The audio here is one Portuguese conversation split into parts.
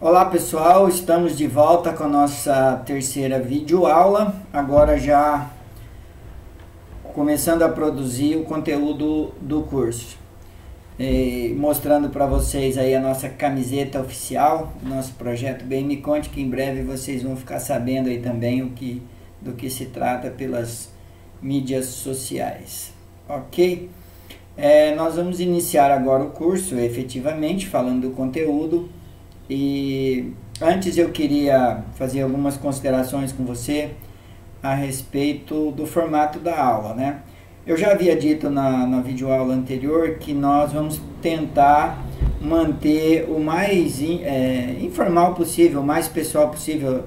Olá pessoal, estamos de volta com a nossa terceira videoaula, agora já começando a produzir o conteúdo do curso, mostrando para vocês aí a nossa camiseta oficial, nosso projeto Bem Me Conte, que em breve vocês vão ficar sabendo aí também do que se trata pelas mídias sociais, ok? Nós vamos iniciar agora o curso, efetivamente, falando do conteúdo. E antes eu queria fazer algumas considerações com você a respeito do formato da aula, né? Eu já havia dito na videoaula anterior que nós vamos tentar manter o mais informal possível, o mais pessoal possível,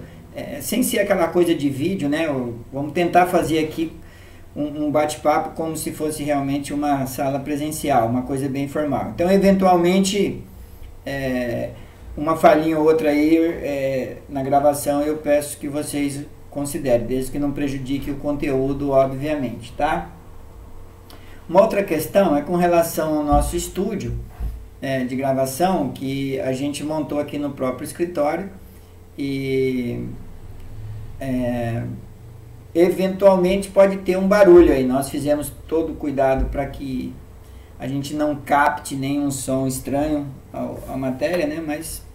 sem ser aquela coisa de vídeo, né? Vamos tentar fazer aqui um bate-papo como se fosse realmente uma sala presencial, uma coisa bem formal. Então, eventualmente, uma falhinha ou outra aí na gravação eu peço que vocês considerem, desde que não prejudique o conteúdo, obviamente, tá? Uma outra questão é com relação ao nosso estúdio de gravação, que a gente montou aqui no próprio escritório e eventualmente pode ter um barulho aí. Nós fizemos todo o cuidado para que a gente não capte nenhum som estranho à matéria, né? Mas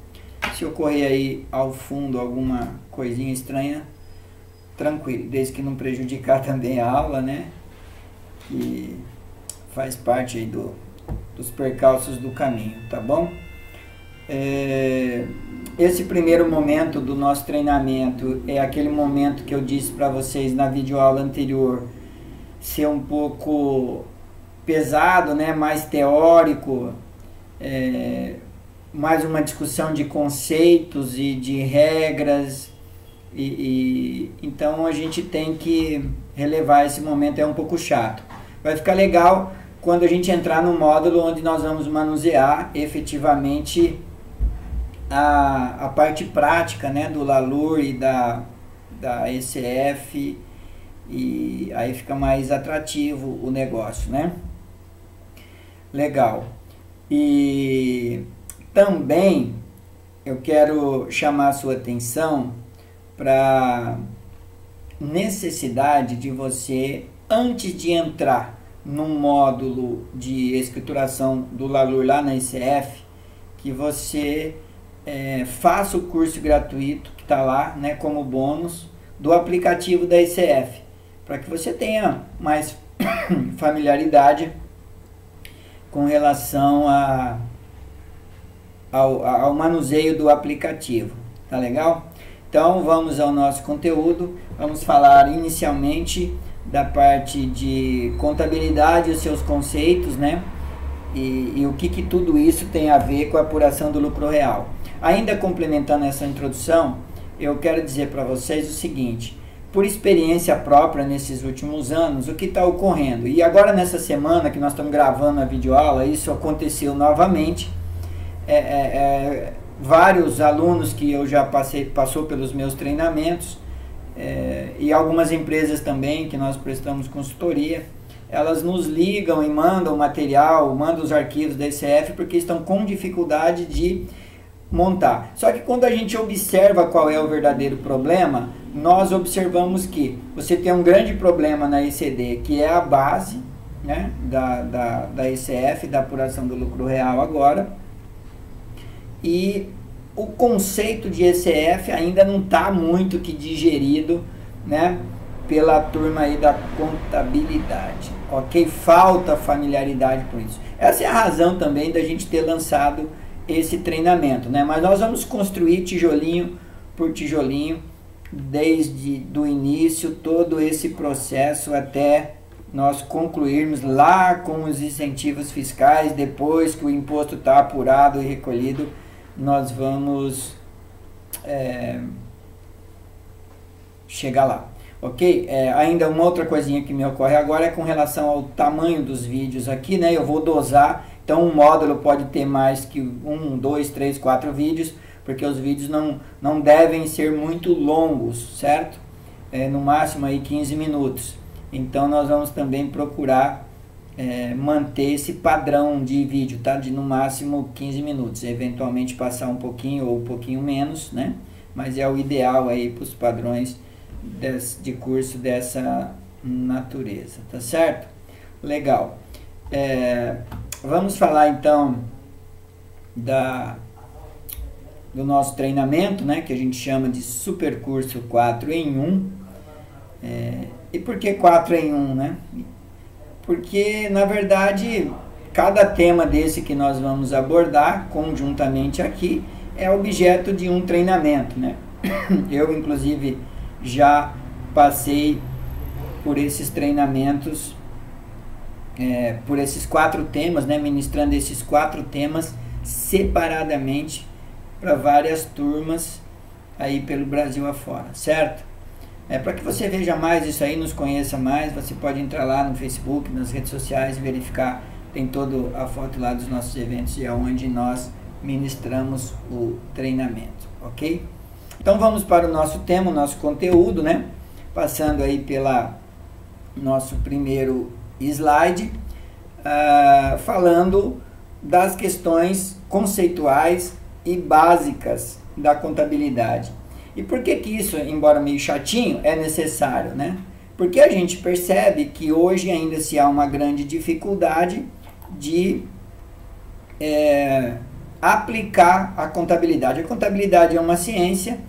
se ocorrer aí ao fundo alguma coisinha estranha, tranquilo, desde que não prejudicar também a aula, né? Que faz parte aí dos percalços do caminho, tá bom? Esse primeiro momento do nosso treinamento é aquele momento que eu disse para vocês na videoaula anterior, ser um pouco pesado, né? Mais teórico, mais uma discussão de conceitos e de regras, então a gente tem que relevar esse momento, é um pouco chato. Vai ficar legal quando a gente entrar no módulo onde nós vamos manusear efetivamente a parte prática, né, do LaLure e da ECF, e aí fica mais atrativo o negócio, né? Legal. E também eu quero chamar a sua atenção para necessidade de você, antes de entrar num módulo de escrituração do LaLure lá na ECF, que você faça o curso gratuito que está lá, né, como bônus do aplicativo da ECF, para que você tenha mais familiaridade com relação ao manuseio do aplicativo, tá legal? Então vamos ao nosso conteúdo, vamos falar inicialmente da parte de contabilidade e os seus conceitos, né? E o que tudo isso tem a ver com a apuração do lucro real. Ainda complementando essa introdução, eu quero dizer para vocês o seguinte: por experiência própria nesses últimos anos, o que está ocorrendo, e agora nessa semana que nós estamos gravando a videoaula, isso aconteceu novamente. Vários alunos que eu já passou pelos meus treinamentos, e algumas empresas também que nós prestamos consultoria, elas nos ligam e mandam material, mandam os arquivos da ECF porque estão com dificuldade de montar. Só que quando a gente observa qual é o verdadeiro problema, nós observamos que você tem um grande problema na ECD, que é a base, né, da ECF, da apuração do lucro real agora, e o conceito de ECF ainda não está muito que digerido, né, pela turma aí da contabilidade, ok? Falta familiaridade com isso. Essa é a razão também da gente ter lançado esse treinamento, né? Mas nós vamos construir tijolinho por tijolinho, desde o início, todo esse processo até nós concluirmos lá com os incentivos fiscais. Depois que o imposto está apurado e recolhido, nós vamos chegar lá, ok? Ainda uma outra coisinha que me ocorre agora é com relação ao tamanho dos vídeos aqui, né? Eu vou dosar, então um módulo pode ter mais que 1, 2, 3, 4 vídeos, porque os vídeos não devem ser muito longos, certo? No máximo aí 15 minutos. Então nós vamos também procurar manter esse padrão de vídeo, tá? De no máximo 15 minutos, eventualmente passar um pouquinho ou um pouquinho menos, né? Mas é o ideal aí para os padrões de curso dessa natureza, tá certo? Legal. Vamos falar então do nosso treinamento, né? Que a gente chama de Super Curso 4 em 1. E por que 4 em 1, né? Porque, na verdade, cada tema desse que nós vamos abordar conjuntamente aqui é objeto de um treinamento, né? Eu, inclusive, já passei por esses treinamentos, por esses 4 temas, né? Ministrando esses 4 temas separadamente para várias turmas aí pelo Brasil afora, certo? Para que você veja mais isso aí, nos conheça mais, você pode entrar lá no Facebook, nas redes sociais, verificar, tem toda a foto lá dos nossos eventos e aonde nós ministramos o treinamento, ok? Então vamos para o nosso tema, o nosso conteúdo, né? Passando aí pela nosso primeiro slide, falando das questões conceituais e básicas da contabilidade. E por que isso, embora meio chatinho, é necessário, né? Porque a gente percebe que hoje ainda se há uma grande dificuldade de aplicar a contabilidade. A contabilidade é uma ciência,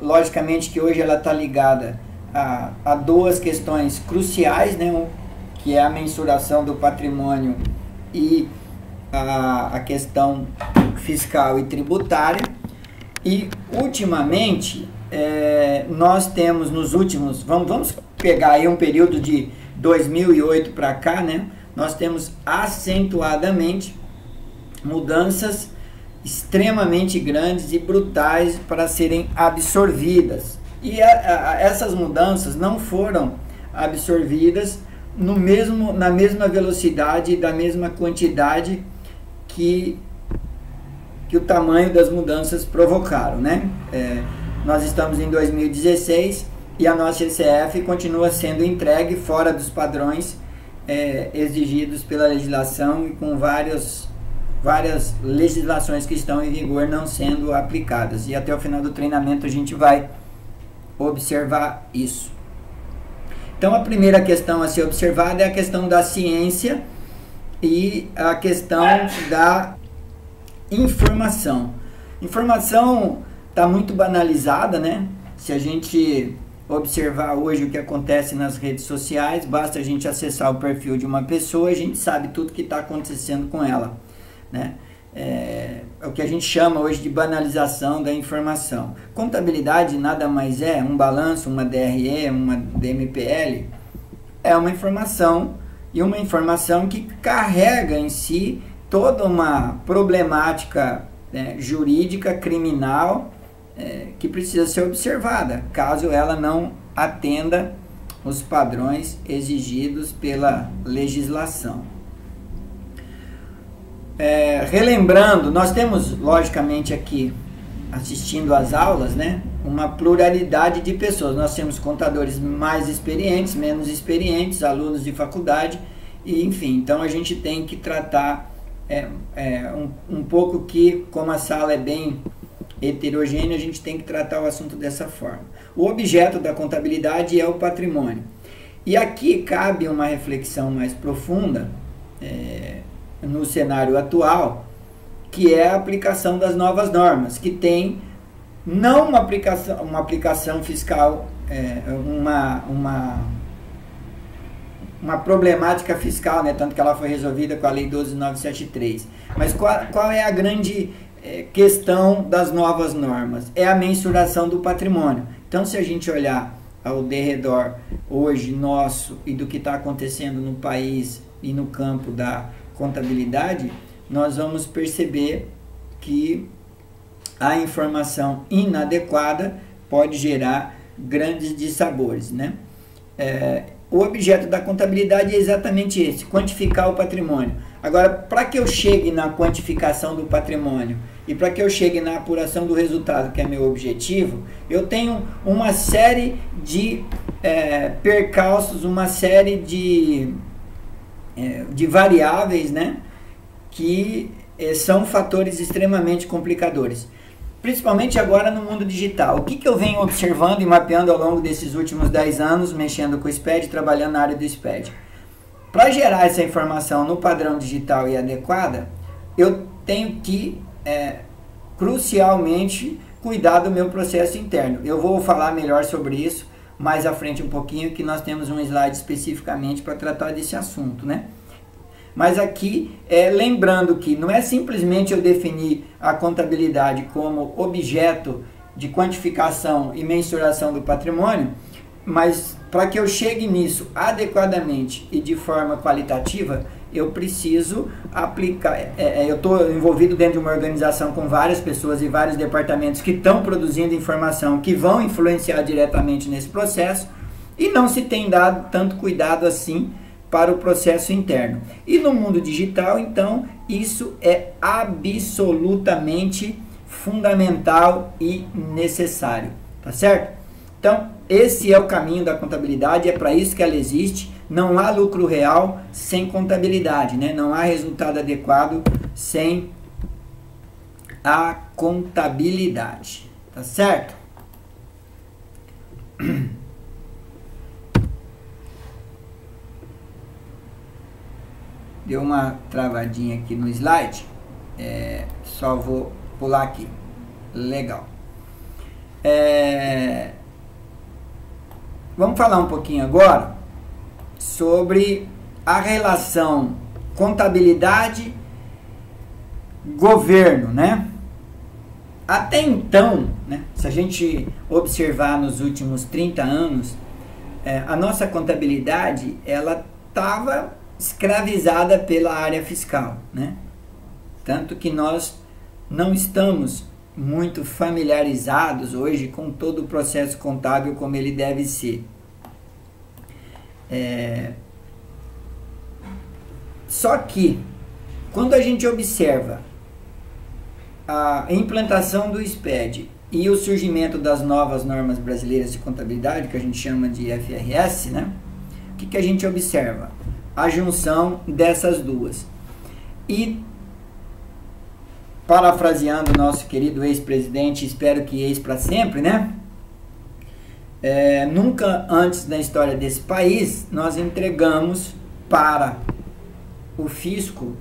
logicamente que hoje ela está ligada a 2 questões cruciais, né? Que é a mensuração do patrimônio e a questão fiscal e tributária. E ultimamente nós temos nos últimos, vamos pegar aí um período de 2008 para cá, né? Nós temos acentuadamente mudanças extremamente grandes e brutais para serem absorvidas. E essas mudanças não foram absorvidas na mesma velocidade e da mesma quantidade que o tamanho das mudanças provocaram, né? Nós estamos em 2016 e a nossa ECF continua sendo entregue fora dos padrões exigidos pela legislação e com várias legislações que estão em vigor não sendo aplicadas. E até o final do treinamento a gente vai observar isso. Então a primeira questão a ser observada é a questão da ciência e a questão da informação. Informação está muito banalizada, né? Se a gente observar hoje o que acontece nas redes sociais, basta a gente acessar o perfil de uma pessoa, a gente sabe tudo que está acontecendo com ela, né? É o que a gente chama hoje de banalização da informação. Contabilidade nada mais é um balanço, uma DRE, uma DMPL, é uma informação, e uma informação que carrega em si toda uma problemática jurídica, criminal, que precisa ser observada, caso ela não atenda os padrões exigidos pela legislação. Relembrando, nós temos, logicamente, aqui, assistindo às aulas, né, uma pluralidade de pessoas. Nós temos contadores mais experientes, menos experientes, alunos de faculdade, e enfim, então a gente tem que tratar um pouco que, como a sala é bem heterogênea, a gente tem que tratar o assunto dessa forma. O objeto da contabilidade é o patrimônio. E aqui cabe uma reflexão mais profunda no cenário atual, que é a aplicação das novas normas, que tem não uma aplicação fiscal, uma problemática fiscal, né, tanto que ela foi resolvida com a Lei 12.973. Mas qual é a grande questão das novas normas? É a mensuração do patrimônio. Então, se a gente olhar ao derredor hoje nosso e do que está acontecendo no país e no campo da contabilidade, nós vamos perceber que a informação inadequada pode gerar grandes dissabores, né? O objeto da contabilidade é exatamente esse, quantificar o patrimônio. Agora, para que eu chegue na quantificação do patrimônio e para que eu chegue na apuração do resultado, que é meu objetivo, eu tenho uma série de percalços, uma série de de variáveis, né, que são fatores extremamente complicadores. Principalmente agora no mundo digital. O que eu venho observando e mapeando ao longo desses últimos 10 anos, mexendo com o SPED, trabalhando na área do SPED. Para gerar essa informação no padrão digital e adequada, eu tenho que, crucialmente, cuidar do meu processo interno. Eu vou falar melhor sobre isso mais à frente um pouquinho, que nós temos um slide especificamente para tratar desse assunto, né? Mas aqui, lembrando que não é simplesmente eu definir a contabilidade como objeto de quantificação e mensuração do patrimônio, mas para que eu chegue nisso adequadamente e de forma qualitativa, eu preciso aplicar. Eu estou envolvido dentro de uma organização com várias pessoas e vários departamentos que estão produzindo informação que vão influenciar diretamente nesse processo, e não se tem dado tanto cuidado assim para o processo interno. E no mundo digital, então, isso é absolutamente fundamental e necessário, tá certo? Então, esse é o caminho da contabilidade, é para isso que ela existe. Não há lucro real sem contabilidade, né? Não há resultado adequado sem a contabilidade, tá certo? Deu uma travadinha aqui no slide, só vou pular aqui. Legal. Vamos falar um pouquinho agora sobre a relação contabilidade-governo, né? Até então, né, se a gente observar nos últimos 30 anos, a nossa contabilidade, ela estava escravizada pela área fiscal, né? Tanto que nós não estamos muito familiarizados hoje com todo o processo contábil como ele deve ser. Só que, quando a gente observa a implantação do SPED e o surgimento das novas normas brasileiras de contabilidade, que a gente chama de FRS, né? O que a gente observa? A junção dessas duas. E, parafraseando o nosso querido ex-presidente, espero que ex para sempre, né? Nunca antes na história desse país nós entregamos para o fisco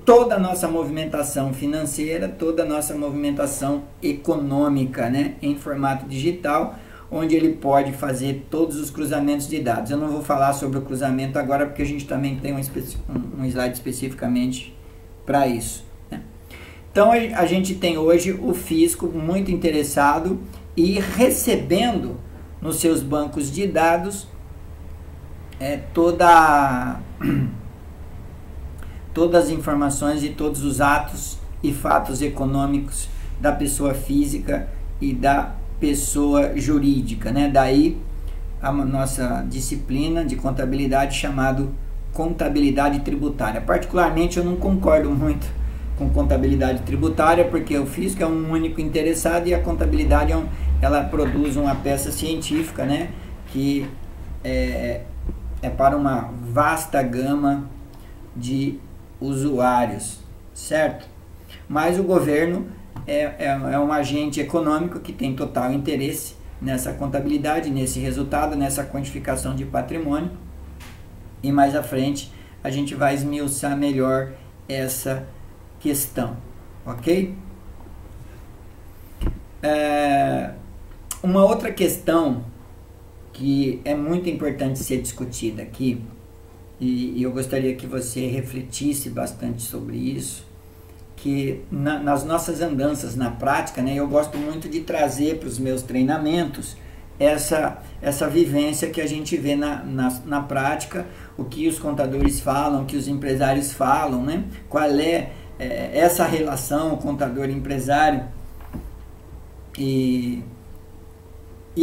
toda a nossa movimentação financeira, toda a nossa movimentação econômica, né? Em formato digital, onde ele pode fazer todos os cruzamentos de dados. Eu não vou falar sobre o cruzamento agora, porque a gente também tem um slide especificamente para isso, né? Então, a gente tem hoje o fisco muito interessado e recebendo nos seus bancos de dados todas as informações e todos os atos e fatos econômicos da pessoa física e da pessoa jurídica, né? Daí a nossa disciplina de contabilidade chamado contabilidade tributária. Particularmente eu não concordo muito com contabilidade tributária, porque o fisco é um único interessado e a contabilidade ela produz uma peça científica, né? Que é para uma vasta gama de usuários, certo? Mas o governo é um agente econômico que tem total interesse nessa contabilidade, nesse resultado, nessa quantificação de patrimônio. E mais à frente a gente vai esmiuçar melhor essa questão, ok? Uma outra questão que é muito importante ser discutida aqui, e eu gostaria que você refletisse bastante sobre isso, que nas nossas andanças na prática, né, eu gosto muito de trazer para os meus treinamentos essa vivência que a gente vê na prática, o que os contadores falam, o que os empresários falam, né? Qual é essa relação contador-empresário. E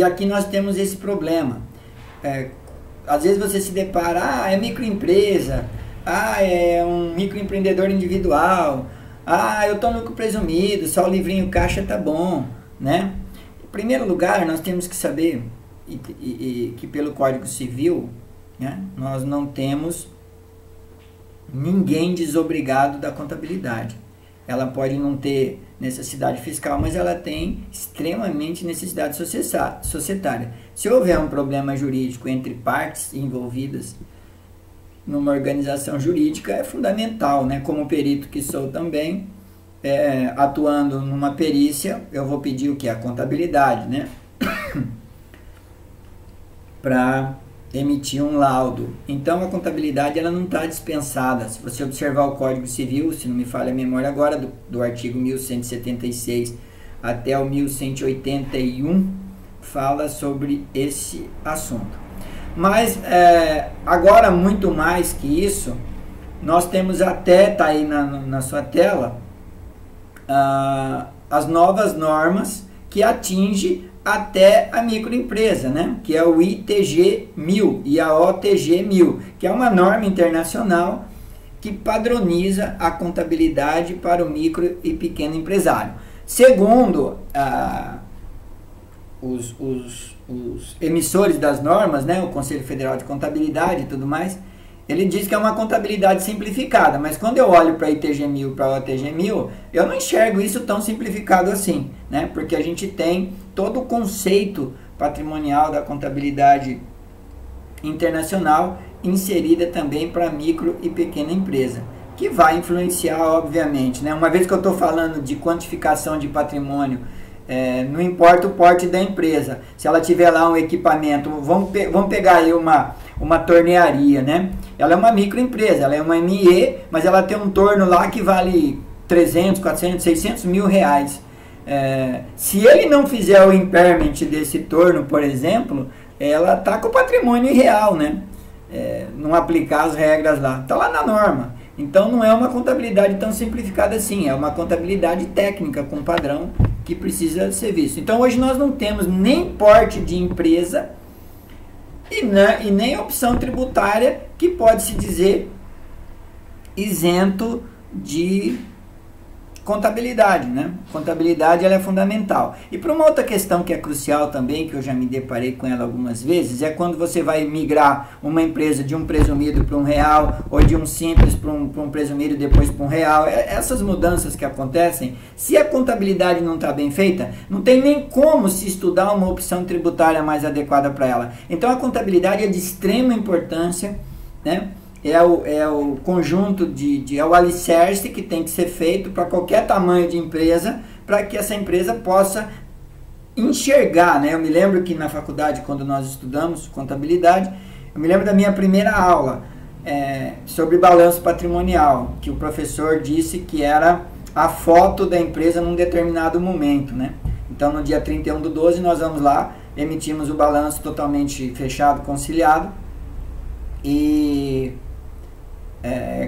aqui nós temos esse problema. Às vezes você se depara, é microempresa, é um microempreendedor individual, eu estou no lucro presumido, só o livrinho caixa tá bom, né? Em primeiro lugar, nós temos que saber que pelo Código Civil, né, nós não temos ninguém desobrigado da contabilidade. Ela pode não ter necessidade fiscal, mas ela tem extremamente necessidade societária. Se houver um problema jurídico entre partes envolvidas numa organização jurídica, é fundamental, né? Como perito que sou também, atuando numa perícia, eu vou pedir o que? A contabilidade, né? Para emitir um laudo. Então a contabilidade ela não está dispensada. Se você observar o Código Civil, se não me falha a memória agora, do artigo 1176 até o 1181, fala sobre esse assunto. Mas agora, muito mais que isso, nós temos até, está aí na sua tela, as novas normas que atingem até a microempresa, né? Que é o ITG 1000 e a OTG 1000, que é uma norma internacional que padroniza a contabilidade para o micro e pequeno empresário. Segundo os emissores das normas, né? O Conselho Federal de Contabilidade e tudo mais, ele diz que é uma contabilidade simplificada, mas quando eu olho para a ITG 1000, para a OTG 1000, eu não enxergo isso tão simplificado assim, né? Porque a gente tem todo o conceito patrimonial da contabilidade internacional inserida também para micro e pequena empresa, que vai influenciar, obviamente, né? Uma vez que eu estou falando de quantificação de patrimônio, não importa o porte da empresa, se ela tiver lá um equipamento, vamos pegar aí uma tornearia, né? Ela é uma microempresa, ela é uma ME, mas ela tem um torno lá que vale 300, 400, 600 mil reais. Se ele não fizer o impairment desse torno, por exemplo, ela está com o patrimônio irreal, né? Não aplicar as regras lá, está lá na norma. Então não é uma contabilidade tão simplificada assim, é uma contabilidade técnica com padrão que precisa ser visto. Então hoje nós não temos nem porte de empresa e nem opção tributária que pode se dizer isento de contabilidade, né? Contabilidade ela é fundamental. E para uma outra questão que é crucial também, que eu já me deparei com ela algumas vezes, é quando você vai migrar uma empresa de um presumido para um real, ou de um simples para um presumido e depois para um real. Essas mudanças que acontecem, se a contabilidade não está bem feita, não tem nem como se estudar uma opção tributária mais adequada para ela. Então a contabilidade é de extrema importância, né? É o conjunto é o alicerce que tem que ser feito para qualquer tamanho de empresa, para que essa empresa possa enxergar, né? Eu me lembro que na faculdade, quando nós estudamos contabilidade, eu me lembro da minha primeira aula sobre balanço patrimonial, que o professor disse que era a foto da empresa num determinado momento, né? Então no dia 31/12 nós vamos lá, emitimos o balanço totalmente fechado, conciliado, e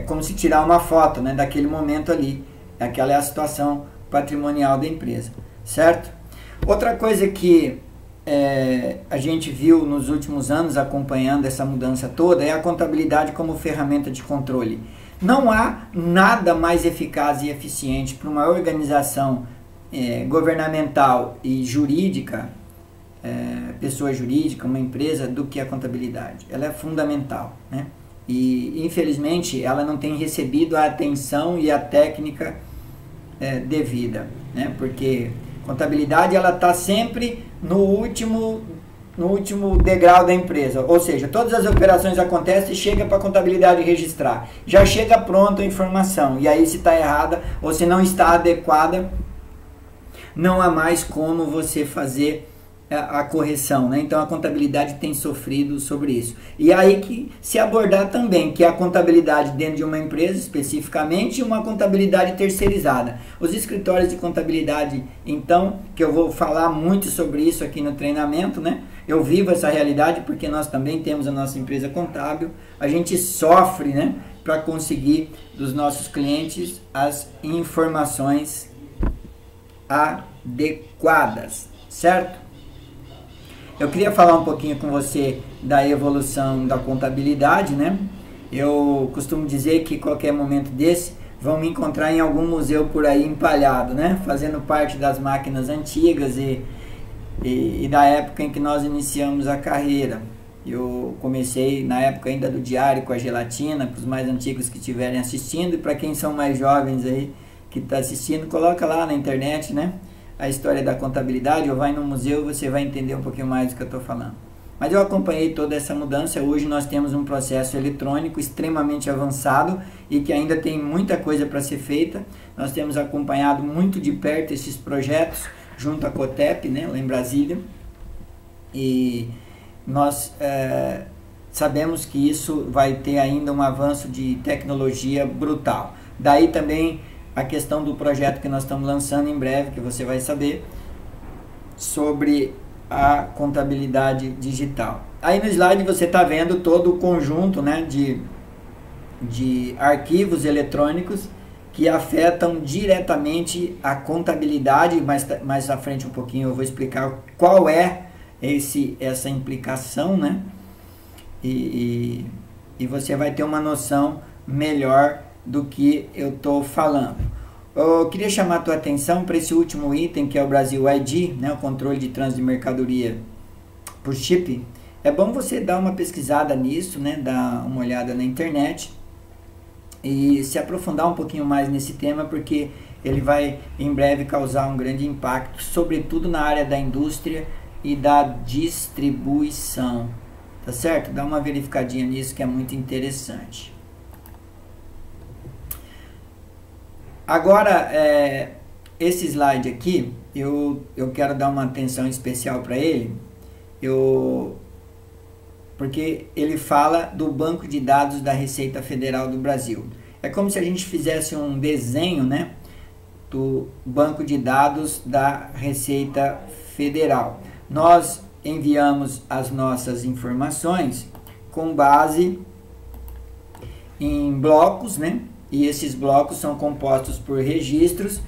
como se tirar uma foto, né, daquele momento ali. Aquela é a situação patrimonial da empresa, certo? Outra coisa que a gente viu nos últimos anos acompanhando essa mudança toda é a contabilidade como ferramenta de controle. Não há nada mais eficaz e eficiente para uma organização governamental e jurídica, pessoa jurídica, uma empresa, do que a contabilidade. Ela é fundamental, né? E infelizmente ela não tem recebido a atenção e a técnica devida, né? Porque contabilidade ela está sempre no último degrau da empresa, ou seja, todas as operações acontecem e chega para a contabilidade registrar, já chega pronta a informação, e aí se está errada ou se não está adequada, não há mais como você fazer a correção, né? Então a contabilidade tem sofrido sobre isso. E aí que se abordar também, que é a contabilidade dentro de uma empresa especificamente, e uma contabilidade terceirizada. Os escritórios de contabilidade, então, que eu vou falar muito sobre isso aqui no treinamento, né? Eu vivo essa realidade porque nós também temos a nossa empresa contábil, a gente sofre, né, para conseguir dos nossos clientes as informações adequadas, certo? Eu queria falar um pouquinho com você da evolução da contabilidade, né? Eu costumo dizer que qualquer momento desse vão me encontrar em algum museu por aí empalhado, né? Fazendo parte das máquinas antigas e da época em que nós iniciamos a carreira. Eu comecei na época ainda do diário com a gelatina, para os mais antigos que estiverem assistindo, e para quem são mais jovens aí que está assistindo, coloca lá na internet, né, a história da contabilidade, ou vai no museu, você vai entender um pouquinho mais do que eu estou falando. Mas eu acompanhei toda essa mudança. Hoje nós temos um processo eletrônico extremamente avançado e que ainda tem muita coisa para ser feita. Nós temos acompanhado muito de perto esses projetos junto à COTEP, né, lá em Brasília, e nós sabemos que isso vai ter ainda um avanço de tecnologia brutal. Daí também a questão do projeto que nós estamos lançando em breve, que você vai saber, sobre a contabilidade digital. Aí no slide você está vendo todo o conjunto, né, de arquivos eletrônicos que afetam diretamente a contabilidade. Mais à frente um pouquinho eu vou explicar qual é essa implicação, né? E você vai ter uma noção melhor do que eu estou falando. Eu queria chamar a tua atenção para esse último item, que é o Brasil ID, né, o controle de trânsito de mercadoria por chip. É bom você dar uma pesquisada nisso, né, dar uma olhada na internet e se aprofundar um pouquinho mais nesse tema, porque ele vai em breve causar um grande impacto, sobretudo na área da indústria e da distribuição, tá certo? Dá uma verificadinha nisso que é muito interessante. Agora, esse slide aqui, eu quero dar uma atenção especial para ele, porque ele fala do banco de dados da Receita Federal do Brasil. É como se a gente fizesse um desenho, né, do banco de dados da Receita Federal. Nós enviamos as nossas informações com base em blocos, né? E esses blocos são compostos por registros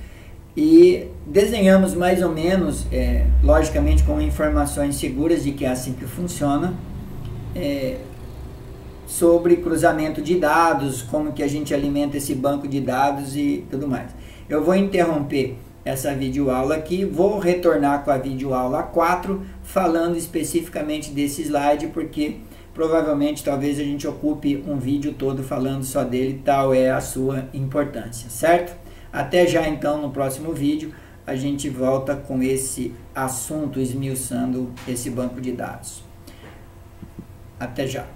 e desenhamos mais ou menos, logicamente com informações seguras de que é assim que funciona, sobre cruzamento de dados, como que a gente alimenta esse banco de dados e tudo mais. Eu vou interromper essa videoaula aqui, vou retornar com a videoaula 4, falando especificamente desse slide, porque provavelmente talvez a gente ocupe um vídeo todo falando só dele, tal é a sua importância, certo? Até já então, no próximo vídeo a gente volta com esse assunto, esmiuçando esse banco de dados. Até já!